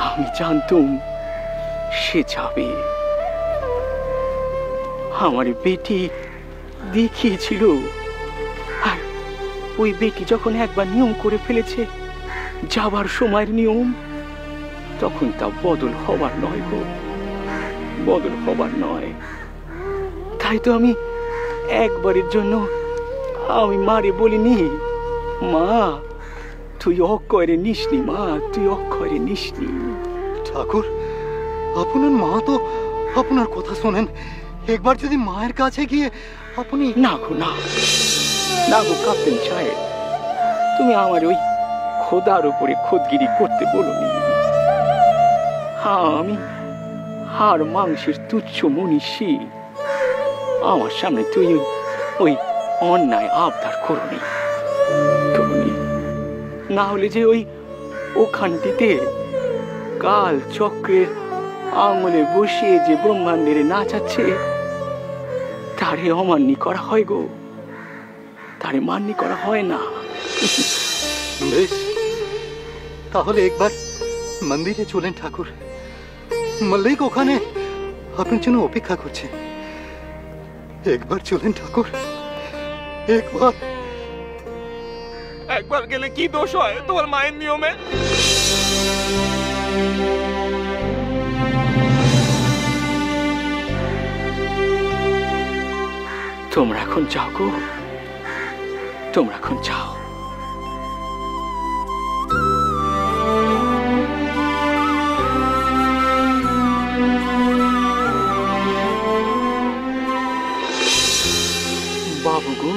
আমি জানতুম সে যাবে। আমার বেটি দেখিয়েছিল, আর ওই বেটি যখন একবার নিয়ম করে ফেলেছে যাবার সময়ের নিয়ম, তখন তা বদল হবার নয় গো, বদল হবার নয়। তাই তো আমি একবারের জন্য আমি মারে বলিনি, মা তুই অক্ষরে নিসনি, মা তুই অক্ষরে নিসনি। ঠাকুর, আপনার মা তো আপনার কথা শোনেন। একবার যদি মায়ের কাছে গিয়ে আপনি। না গো, না না গো কাপ্তেন সাহেব, তুমি আমার ওই খোদার উপরে খোদগিরি করতে বলোনি। হ্যাঁ, আমি হাড় মাংসের তুচ্ছ মনীষী, আমার সামনে তুই ওই অন্যায় আবদার করনি। না হলে যে ওখানটিতে কাল চক্রের আঙুলে বসিয়ে যে ব্রহ্মাণ্ডের নাচাচ্ছে, তারে অমান্যি করা হয় গো, তারে মান্যি করা হয় না। বেশ, তাহলে একবার মন্দিরে চলেন ঠাকুর। মল্লিক ওখানে আপনার জন্য অপেক্ষা করছে। একবার চলেন ঠাকুর, একবার। একবার গেলে কি দোষ হয় তোমার মায়ের নিয়মে? তোমরা এখন যাও গো, তোমরা এখন যাও। বাবু গো,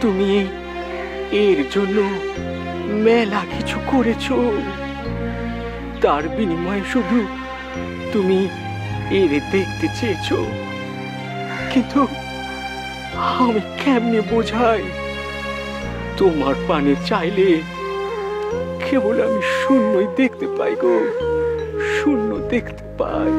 তুমি এর জন্য মেলা কিছু করেছো, তার বিনিময়ে শুধু তুমি এর দেখতে চেয়েছো। কিন্তু আমি কেমনে বোঝাই, তোমার পানে চাইলে কেবল আমি শূন্যই দেখতে পাই গো, শূন্য দেখতে পাই।